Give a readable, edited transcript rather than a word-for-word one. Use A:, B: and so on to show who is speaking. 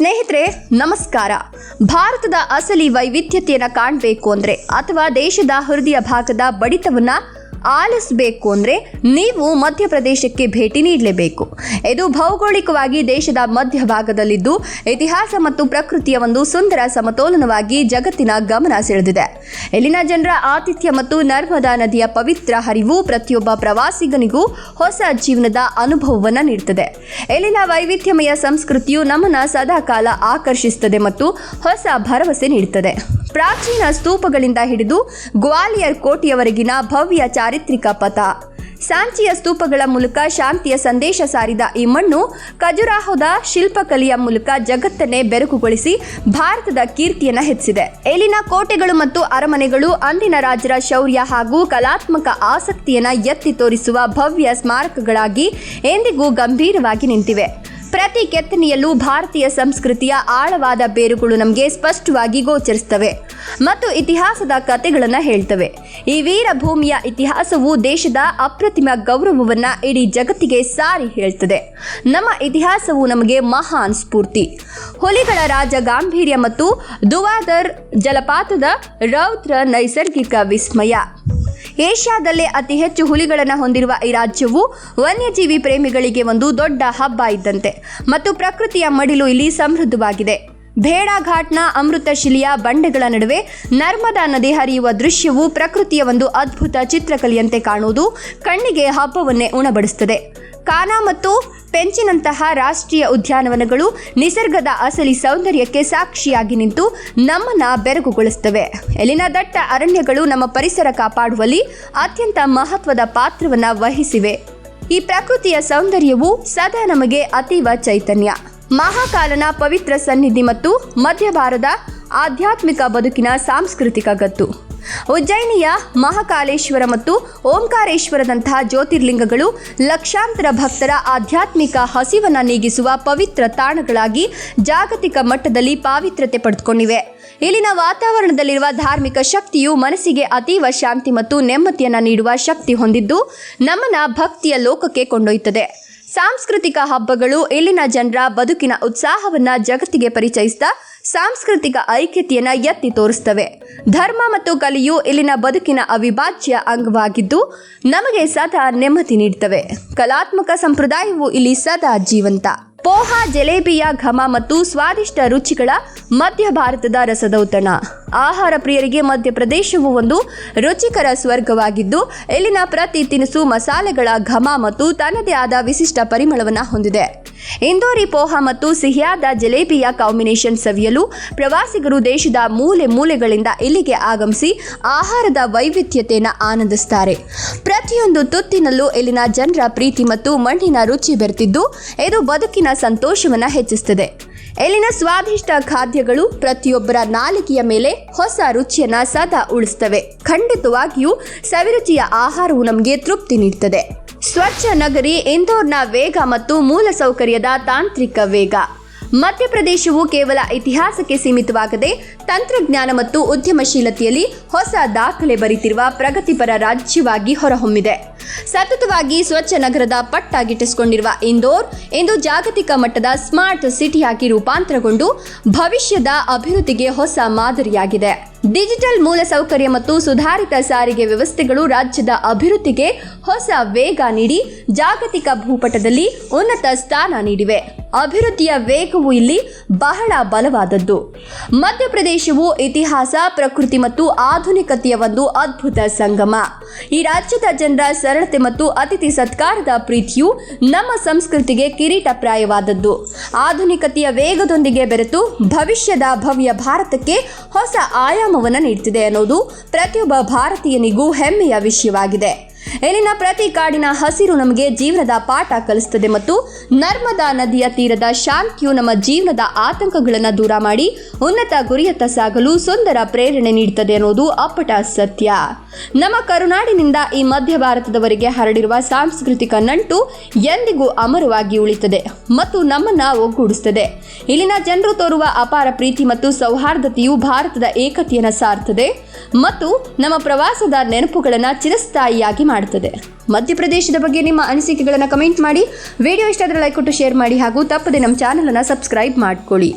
A: ಸ್ನೇಹಿತರೆ ನಮಸ್ಕಾರ. ಭಾರತದ ಅಸಲಿ ವೈವಿಧ್ಯತೆಯನ್ನು ಕಾಣಬೇಕು ಅಂದರೆ ಅಥವಾ ದೇಶದ ಹೃದಯ ಭಾಗದ ಬಡಿತವನ್ನು ಆಲಿಸಬೇಕು ಅಂದರೆ ನೀವು ಮಧ್ಯಪ್ರದೇಶಕ್ಕೆ ಭೇಟಿ ನೀಡಲೇಬೇಕು. ಇದು ಭೌಗೋಳಿಕವಾಗಿ ದೇಶದ ಮಧ್ಯಭಾಗದಲ್ಲಿದ್ದು ಇತಿಹಾಸ ಮತ್ತು ಪ್ರಕೃತಿಯ ಒಂದು ಸುಂದರ ಸಮತೋಲನವಾಗಿ ಜಗತ್ತಿನ ಗಮನ ಸೆಳೆದಿದೆ. ಇಲ್ಲಿನ ಜನರ ಆತಿಥ್ಯ ಮತ್ತು ನರ್ಮದಾ ನದಿಯ ಪವಿತ್ರ ಹರಿವು ಪ್ರತಿಯೊಬ್ಬ ಪ್ರವಾಸಿಗನಿಗೂ ಹೊಸ ಜೀವನದ ಅನುಭವವನ್ನು ನೀಡುತ್ತದೆ. ಇಲ್ಲಿನ ವೈವಿಧ್ಯಮಯ ಸಂಸ್ಕೃತಿಯು ನಮ್ಮನ್ನು ಸದಾಕಾಲ ಆಕರ್ಷಿಸುತ್ತದೆ ಮತ್ತು ಹೊಸ ಭರವಸೆ ನೀಡುತ್ತದೆ. ಪ್ರಾಚೀನ ಸ್ತೂಪಗಳಿಂದ ಹಿಡಿದು ಗ್ವಾಲಿಯರ್ ಕೋಟೆಯವರೆಗಿನ ಭವ್ಯ ಚಾರಿತ್ರಿಕ ಪಥ, ಸಾಂಚಿಯ ಸ್ತೂಪಗಳ ಮೂಲಕ ಶಾಂತಿಯ ಸಂದೇಶ ಸಾರಿದ ಈ ಮಣ್ಣು ಖಜುರಾಹೋದ ಶಿಲ್ಪಕಲೆಯ ಮೂಲಕ ಜಗತ್ತನ್ನೇ ಬೆರಗುಗೊಳಿಸಿ ಭಾರತದ ಕೀರ್ತಿಯನ್ನು ಹೆಚ್ಚಿಸಿದೆ. ಇಲ್ಲಿನ ಕೋಟೆಗಳು ಮತ್ತು ಅರಮನೆಗಳು ಅಂದಿನ ರಾಜರ ಶೌರ್ಯ ಹಾಗೂ ಕಲಾತ್ಮಕ ಆಸಕ್ತಿಯನ್ನು ಎತ್ತಿ ತೋರಿಸುವ ಭವ್ಯ ಸ್ಮಾರಕಗಳಾಗಿ ಎಂದಿಗೂ ಗಂಭೀರವಾಗಿ ನಿಂತಿವೆ. ಪ್ರತಿ ಕೆತ್ತನೆಯಲ್ಲೂ ಭಾರತೀಯ ಸಂಸ್ಕೃತಿಯ ಆಳವಾದ ಬೇರುಗಳು ನಮಗೆ ಸ್ಪಷ್ಟವಾಗಿ ಗೋಚರಿಸುತ್ತವೆ ಮತ್ತು ಇತಿಹಾಸದ ಕಥೆಗಳನ್ನು ಹೇಳ್ತವೆ. ಈ ವೀರಭೂಮಿಯ ಇತಿಹಾಸವು ದೇಶದ ಅಪ್ರತಿಮ ಗೌರವವನ್ನು ಇಡೀ ಜಗತ್ತಿಗೆ ಸಾರಿ ಹೇಳ್ತದೆ. ನಮ್ಮ ಇತಿಹಾಸವು ನಮಗೆ ಮಹಾನ್ ಸ್ಫೂರ್ತಿ. ಹುಲಿಗಳ ರಾಜ ಗಾಂಭೀರ್ಯ ಮತ್ತು ದುವಾದರ್ ಜಲಪಾತದ ರೌದ್ರ ನೈಸರ್ಗಿಕ ವಿಸ್ಮಯ. ಏಷ್ಯಾದಲ್ಲೇ ಅತಿ ಹೆಚ್ಚು ಹುಲಿಗಳನ್ನು ಹೊಂದಿರುವ ಈ ರಾಜ್ಯವು ವನ್ಯಜೀವಿ ಪ್ರೇಮಿಗಳಿಗೆ ಒಂದು ದೊಡ್ಡ ಹಬ್ಬ ಇದ್ದಂತೆ ಮತ್ತು ಪ್ರಕೃತಿಯ ಮಡಿಲು ಇಲ್ಲಿ ಸಮೃದ್ಧವಾಗಿದೆ. ಭೇಡಾಘಾಟ್ನ ಅಮೃತಶಿಲೆಯ ಬಂಡೆಗಳ ನಡುವೆ ನರ್ಮದಾ ನದಿ ಹರಿಯುವ ದೃಶ್ಯವು ಪ್ರಕೃತಿಯ ಒಂದು ಅದ್ಭುತ ಚಿತ್ರಕಲೆಯಂತೆ ಕಾಣುವುದು ಕಣ್ಣಿಗೆ ಹಬ್ಬವನ್ನೇ ಉಣಬಡಿಸುತ್ತದೆ. ಕಾನಾ ಮತ್ತು ಪೆಂಚಿನಂತಹ ರಾಷ್ಟ್ರೀಯ ಉದ್ಯಾನವನಗಳು ನಿಸರ್ಗದ ಅಸಲಿ ಸೌಂದರ್ಯಕ್ಕೆ ಸಾಕ್ಷಿಯಾಗಿ ನಿಂತು ನಮ್ಮನ್ನು ಬೆರಗುಗೊಳಿಸುತ್ತವೆ. ಇಲ್ಲಿನ ದಟ್ಟ ಅರಣ್ಯಗಳು ನಮ್ಮ ಪರಿಸರ ಕಾಪಾಡುವಲ್ಲಿ ಅತ್ಯಂತ ಮಹತ್ವದ ಪಾತ್ರವನ್ನು ವಹಿಸಿವೆ. ಈ ಪ್ರಕೃತಿಯ ಸೌಂದರ್ಯವು ಸದಾ ನಮಗೆ ಅತೀವ ಚೈತನ್ಯ. ಮಹಾಕಾಲನ ಪವಿತ್ರ ಸನ್ನಿಧಿ ಮತ್ತು ಮಧ್ಯ ಭಾರತದ ಆಧ್ಯಾತ್ಮಿಕ ಬದುಕಿನ ಸಾಂಸ್ಕೃತಿಕ ಗತ್ತು. ಉಜ್ಜಯಿನಿಯ ಮಹಾಕಾಲೇಶ್ವರ ಮತ್ತು ಓಂಕಾರೇಶ್ವರದಂತಹ ಜ್ಯೋತಿರ್ಲಿಂಗಗಳು ಲಕ್ಷಾಂತರ ಭಕ್ತರ ಆಧ್ಯಾತ್ಮಿಕ ಹಸಿವನ್ನು ನೀಗಿಸುವ ಪವಿತ್ರ ತಾಣಗಳಾಗಿ ಜಾಗತಿಕ ಮಟ್ಟದಲ್ಲಿ ಪಾವಿತ್ರ್ಯತೆ ಪಡೆದುಕೊಂಡಿವೆ. ಇಲ್ಲಿನ ವಾತಾವರಣದಲ್ಲಿರುವ ಧಾರ್ಮಿಕ ಶಕ್ತಿಯು ಮನಸ್ಸಿಗೆ ಅತೀವ ಶಾಂತಿ ಮತ್ತು ನೆಮ್ಮದಿಯನ್ನು ನೀಡುವ ಶಕ್ತಿ ಹೊಂದಿದ್ದು ನಮ್ಮನ್ನ ಭಕ್ತಿಯ ಲೋಕಕ್ಕೆ ಕೊಂಡೊಯ್ಯುತ್ತದೆ. ಸಾಂಸ್ಕೃತಿಕ ಹಬ್ಬಗಳು ಇಲ್ಲಿನ ಜನರ ಬದುಕಿನ ಉತ್ಸಾಹವನ್ನು ಜಗತ್ತಿಗೆ ಪರಿಚಯಿಸಿದ ಸಾಂಸ್ಕೃತಿಕ ಐಕ್ಯತೆಯನ್ನು ಎತ್ತಿ ತೋರಿಸುತ್ತವೆ. ಧರ್ಮ ಮತ್ತು ಕಲೆಯು ಇಲ್ಲಿನ ಬದುಕಿನ ಅವಿಭಾಜ್ಯ ಅಂಗವಾಗಿದ್ದು ನಮಗೆ ಸದಾ ನೆಮ್ಮದಿ ನೀಡುತ್ತವೆ. ಕಲಾತ್ಮಕ ಸಂಪ್ರದಾಯವು ಇಲ್ಲಿ ಸದಾ ಜೀವಂತ. ಪೋಹಾ, ಜಲೇಬಿಯ ಘಮ ಮತ್ತು ಸ್ವಾದಿಷ್ಟ ರುಚಿಗಳ ಮಧ್ಯ ಭಾರತದ ರಸದೌತಣ. ಆಹಾರ ಪ್ರಿಯರಿಗೆ ಮಧ್ಯಪ್ರದೇಶವು ಒಂದು ರುಚಿಕರ ಸ್ವರ್ಗವಾಗಿದ್ದು ಇಲ್ಲಿನ ಪ್ರತಿ ತಿನಿಸು ಮಸಾಲೆಗಳ ಘಮ ಮತ್ತು ತನ್ನದೇ ಆದ ವಿಶಿಷ್ಟ ಪರಿಮಳವನ್ನು ಹೊಂದಿದೆ. ಇಂದೋರಿ ಪೋಹಾ ಮತ್ತು ಸಿಹಿಯಾದ ಜಲೇಬಿಯ ಕಾಂಬಿನೇಷನ್ ಸವಿಯಲು ಪ್ರವಾಸಿಗರು ದೇಶದ ಮೂಲೆ ಮೂಲೆಗಳಿಂದ ಇಲ್ಲಿಗೆ ಆಗಮಿಸಿ ಆಹಾರದ ವೈವಿಧ್ಯತೆಯನ್ನು ಆನಂದಿಸುತ್ತಾರೆ. ಪ್ರತಿಯೊಂದು ತುತ್ತಿನಲ್ಲೂ ಇಲ್ಲಿನ ಜನರ ಪ್ರೀತಿ ಮತ್ತು ಮಣ್ಣಿನ ರುಚಿ ಬೆರೆತಿದ್ದು ಇದು ಬದುಕಿನ ಸಂತೋಷವನ್ನು ಹೆಚ್ಚಿಸುತ್ತದೆ. ಇಲ್ಲಿನ ಸ್ವಾದಿಷ್ಟ ಖಾದ್ಯಗಳು ಪ್ರತಿಯೊಬ್ಬರ ನಾಲಿಗೆಯ ಮೇಲೆ ಹೊಸ ರುಚಿಯನ್ನು ಸದಾ ಉಳಿಸುತ್ತವೆ. ಖಂಡಿತವಾಗಿಯೂ ಸವಿರುಚಿಯ ಆಹಾರವು ನಮಗೆ ತೃಪ್ತಿ ನೀಡುತ್ತದೆ. ಸ್ವಚ್ಛ ನಗರಿ ಇಂದೋರ್ನ ವೇಗ ಮತ್ತು ಮೂಲಸೌಕರ್ಯದ ತಾಂತ್ರಿಕ ವೇಗ. ಮಧ್ಯಪ್ರದೇಶವು ಕೇವಲ ಇತಿಹಾಸಕ್ಕೆ ಸೀಮಿತವಾಗದೆ ತಂತ್ರಜ್ಞಾನ ಮತ್ತು ಉದ್ಯಮಶೀಲತೆಯಲ್ಲಿ ಹೊಸ ದಾಖಲೆ ಬರೆದಿರುವ ಪ್ರಗತಿಪರ ರಾಜ್ಯವಾಗಿ ಹೊರಹೊಮ್ಮಿದೆ. ಸತತವಾಗಿ ಸ್ವಚ್ಛ ನಗರದ ಪಟ್ಟ ಗಿಟ್ಟಿಸಿಕೊಂಡಿರುವ ಇಂದೋರ್ ಇಂದು ಜಾಗತಿಕ ಮಟ್ಟದ ಸ್ಮಾರ್ಟ್ ಸಿಟಿಯಾಗಿ ರೂಪಾಂತರಗೊಂಡು ಭವಿಷ್ಯದ ಅಭಿವೃದ್ಧಿಗೆ ಹೊಸ ಮಾದರಿಯಾಗಿದೆ. ಡಿಜಿಟಲ್ ಮೂಲಸೌಕರ್ಯ ಮತ್ತು ಸುಧಾರಿತ ಸಾರಿಗೆ ವ್ಯವಸ್ಥೆಗಳು ರಾಜ್ಯದ ಅಭಿವೃದ್ಧಿಗೆ ಹೊಸ ವೇಗ ನೀಡಿ ಜಾಗತಿಕ ಭೂಪಟದಲ್ಲಿ ಉನ್ನತ ಸ್ಥಾನ ನೀಡಿವೆ. ಅಭಿವೃದ್ಧಿಯ ವೇಗವು ಇಲ್ಲಿ ಬಹಳ ಬಲವಾದದ್ದು. ಮಧ್ಯಪ್ರದೇಶವು ಇತಿಹಾಸ, ಪ್ರಕೃತಿ ಮತ್ತು ಆಧುನಿಕತೆಯ ಒಂದು ಅದ್ಭುತ ಸಂಗಮ. ಈ ರಾಜ್ಯದ ಜನರ ಸರಳತೆ ಮತ್ತು ಅತಿಥಿ ಸತ್ಕಾರದ ಪ್ರೀತಿಯು ನಮ್ಮ ಸಂಸ್ಕೃತಿಗೆ ಕಿರೀಟಪ್ರಾಯವಾದದ್ದು. ಆಧುನಿಕತೆಯ ವೇಗದೊಂದಿಗೆ ಬೆರೆತು ಭವಿಷ್ಯದ ಭವ್ಯ ಭಾರತಕ್ಕೆ ಹೊಸ ಆಯಾಮವನ್ನು ನೀಡುತ್ತಿದೆ ಅನ್ನೋದು ಪ್ರತಿಯೊಬ್ಬ ಭಾರತೀಯನಿಗೂ ಹೆಮ್ಮೆಯ ವಿಷಯವಾಗಿದೆ. ಇಲ್ಲಿನ ಪ್ರತಿ ಕಾಡಿನ ಹಸಿರು ನಮಗೆ ಜೀವನದ ಪಾಠ ಕಲಿಸುತ್ತದೆ ಮತ್ತು ನರ್ಮದಾ ನದಿಯ ತೀರದ ಶಾಂತಿಯು ನಮ್ಮ ಜೀವನದ ಆತಂಕಗಳನ್ನು ದೂರ ಮಾಡಿ ಉನ್ನತ ಗುರಿಯತ್ತ ಸಾಗಲು ಸುಂದರ ಪ್ರೇರಣೆ ನೀಡುತ್ತದೆ ಅನ್ನೋದು ಅಪ್ಪಟ ಸತ್ಯ. ನಮ್ಮ ಕರುನಾಡಿನಿಂದ ಈ ಮಧ್ಯ ಭಾರತದವರೆಗೆ ಹರಡಿರುವ ಸಾಂಸ್ಕೃತಿಕ ನಂಟು ಎಂದಿಗೂ ಅಮರವಾಗಿ ಉಳಿಯುತ್ತದೆ ಮತ್ತು ನಮ್ಮನ್ನ ಒಗ್ಗೂಡಿಸುತ್ತದೆ. ಇಲ್ಲಿನ ಜನರು ತೋರುವ ಅಪಾರ ಪ್ರೀತಿ ಮತ್ತು ಸೌಹಾರ್ದತೆಯು ಭಾರತದ ಏಕತೆಯನ್ನು ಸಾರುತ್ತದೆ ಮತ್ತು ನಮ್ಮ ಪ್ರವಾಸದ ನೆನಪುಗಳನ್ನು ಚಿರಸ್ಥಾಯಿಯಾಗಿ ಮಾಡುತ್ತದೆ. ಮಧ್ಯಪ್ರದೇಶದ ಬಗ್ಗೆ ನಿಮ್ಮ ಅನಿಸಿಕೆಗಳನ್ನು ಕಮೆಂಟ್ ಮಾಡಿ. ವಿಡಿಯೋ ಇಷ್ಟ ಆದರೆ ಲೈಕ್ ಕೊಟ್ಟು ಶೇರ್ ಮಾಡಿ ಹಾಗೂ ತಪ್ಪದೆ ನಮ್ಮ ಚಾನಲ್ ಅನ್ನು ಸಬ್ಸ್ಕ್ರೈಬ್ ಮಾಡಿಕೊಳ್ಳಿ.